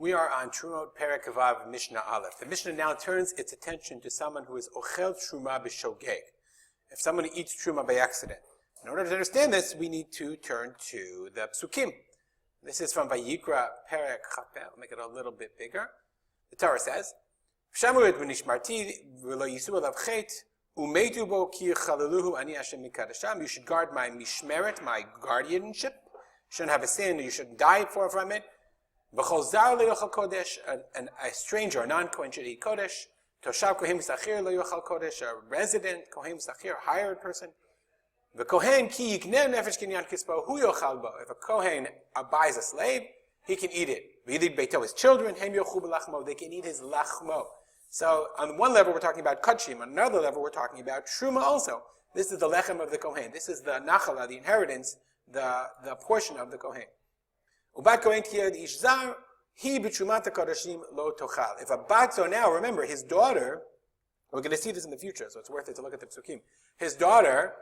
We are on Terumot Perek Vav Mishnah Aleph. The Mishnah now turns its attention to someone who is ochel Terumah b'shogeg. If someone eats Terumah by accident. In order to understand this, we need to turn to the Psukim. This is from Vayikra Perek Chapel. I'll make it a little bit bigger. The Torah says, "Shamuret v'nishmarti v'lo yisu alav chet u'meitu bo ki chalaluhu ani Hashem mikadasham." You should guard my mishmeret, my guardianship. You shouldn't have a sin. You shouldn't die from it. And a stranger, a non-kohen, should eat kodesh. Toshav kohen sachir lo yochal kodesh. A resident kohen sachir, hired person. The kohen ki yikneh nefesh kinyan kispo hu yochal bo. If a kohen buys a slave, he can eat it. V'yidid beito, his children, hem yochu b'lachmo, they can eat his lachmo. So on one level we're talking about kachim. On another level we're talking about truma also. This is the lechem of the kohen. This is the nachala, the inheritance, the portion of the kohen. Ubat kohen kiyad ish zar, he b'trumat kodashim lo tochal. If a bat, so now remember, his daughter, we're going to see this in the future, so it's worth it to look at the psukim. His daughter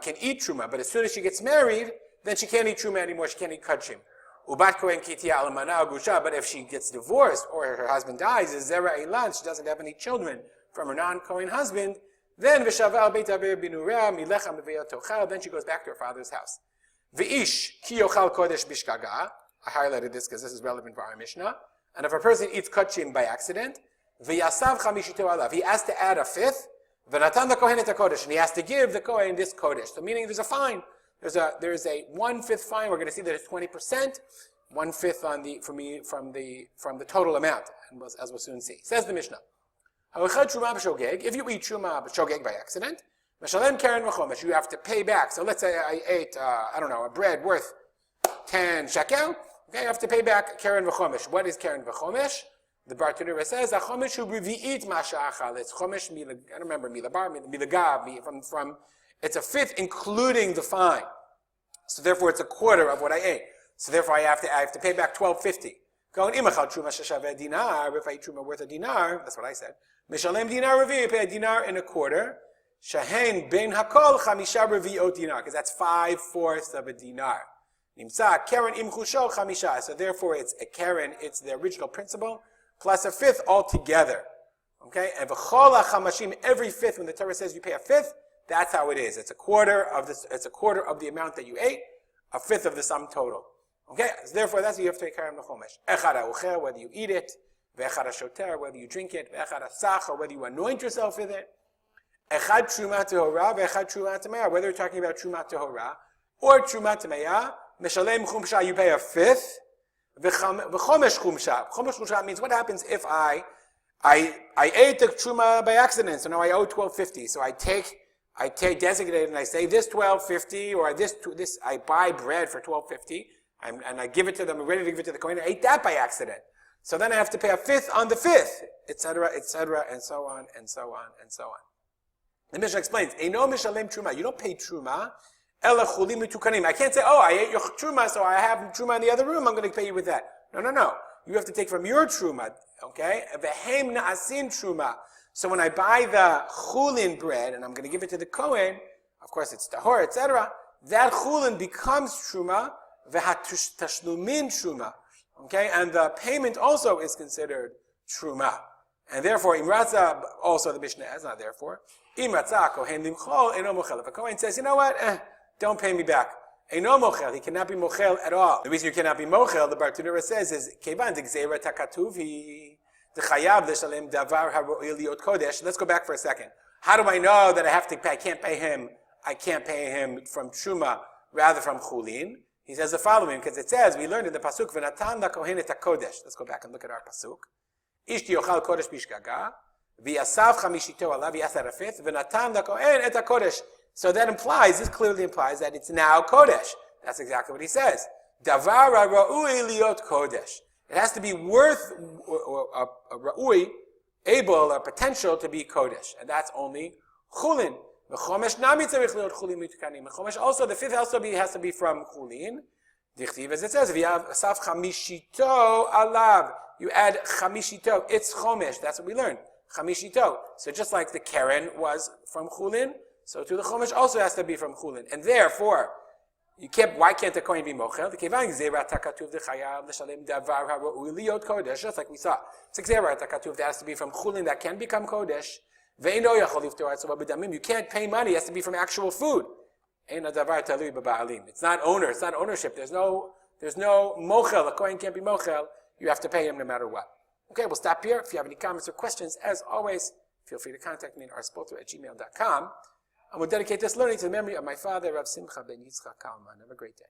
can eat truma, but as soon as she gets married, then she can't eat truma anymore, she can't eat kachim. Ubat kohen kitia almana gusha, but if she gets divorced or her husband dies, is zera ilan, she doesn't have any children from her non-kohen husband, then v'shaval beit aver binura milecham v'veyot tochal, then she goes back to her father's house. V'ish ki yochal kodesh bishkaga. I highlighted this because this is relevant for our Mishnah. And if a person eats kachim by accident, v'yasav chamishito alav, he has to add a fifth. V'natan the kohen et kodesh, and he has to give the kohen this kodesh. So meaning there's a fine. There's a 1/5 fine. We're going to see that it's 20%, 1/5 on from the total amount, and as we'll soon see. Says the Mishnah, if you eat truma b'shogeg by accident, Meshalem keren v'chomesh, you have to pay back. So let's say I ate, a bread worth 10 shekel. Okay, you have to pay back keren v'chomesh. What is keren v'chomesh? The Bar Terumah says, "Chomesh hu b'vi'it masha'achal." It's chomesh I don't remember milabar, milagav from. It's a fifth, including the fine. So therefore, it's a quarter of what I ate. So therefore, I have to pay back $12.50. Going imachal truma sheshaveh dinar. If I eat truma worth a dinar, that's what I said. Mishalem dinar revi, you pay a dinar and a quarter. Shahen ben hakol chamisha revi'ot dinar, because that's 5/4 of a dinar. Nimsa keren imchusho chamisha. So therefore, it's a keren. It's the original principle plus a fifth altogether. Okay, and v'chol chamashim, every fifth. When the Torah says you pay a fifth, that's how it is. It's a quarter of this. It's a quarter of the amount that you ate, a fifth of the sum total. Okay, so therefore that's what you have to take care of the chomesh. Echad ha'ucher, whether you eat it, ve'echad ha'shoter, whether you drink it, ve'echad ha'sach, or whether you anoint yourself with it. Echad truma tehora, ve'echad truma tamaya. Whether you're talking about truma tehora or truma tamaya, meshalem chumsha, you pay a fifth. V'chomesh chumsha. Chomesh chumsha means what happens if I ate the truma by accident, so now I owe $12.50. So I take designated and I say this $12.50 or this I buy bread for $12.50 and I give it to them. I'm ready to give it to the kohen. I ate that by accident. So then I have to pay a fifth on the fifth, etc., etc., and so on, and so on, and so on. The Mishnah explains, Eino mishalem truma. You don't pay truma. Ela chulim mitukanim. I can't say, I ate your truma, so I have truma in the other room. I'm going to pay you with that. No. You have to take from your truma. Okay? Vehem na'asin truma. So when I buy the chulin bread and I'm going to give it to the kohen, of course it's tahor, etc., that chulin becomes truma, v'hatashlumin truma. Okay, and the payment also is considered truma. And therefore, imratza, also the Mishnah is not therefore, imratza kohen limchol eno mochel. If a kohen says, you know what, don't pay me back. Eno mochel, he cannot be mochel at all. The reason you cannot be mochel, the Bar Terumah says, is kevan d'gzeira takatuvi. Let's go back for a second. How do I know that I can't pay him from truma, rather from chulin? He says the following, because it says, we learned in the pasuk, v'natan la kohen et kodesh. Let's go back and look at our pasuk. Ishti yochal kodesh bishgaga, v'yasav chamishito alav, v'yasar afith, v'natan la kohen et kodesh. So this clearly implies that it's now kodesh. That's exactly what he says. Davar ra'ui liot kodesh. It has to be worth a ra'ui, able or potential to be kodesh, and that's only chulin. The chomesh nami tzarich liot chulin mitkanim. The chomesh also, the fifth also has to be from chulin. Dichtiv, as it says, if you have asaf chamishito alav, you add chamishito. It's chomesh. That's what we learned. Chamishito. So just like the keren was from chulin, so too the chomesh also has to be from chulin, and therefore Why can't the kohen be mochel? Just like we saw. It's that has to be from chulin that can become kodesh. You can't pay money, it has to be from actual food. It's not owner, it's not ownership. There's no mochel, the kohen can't be mochel. You have to pay him no matter what. Okay, we'll stop here. If you have any comments or questions, as always, feel free to contact me at rspotter@gmail.com. And we'll dedicate this learning to the memory of my father, Rav Simcha ben Yitzchak Kalman. Have a great day.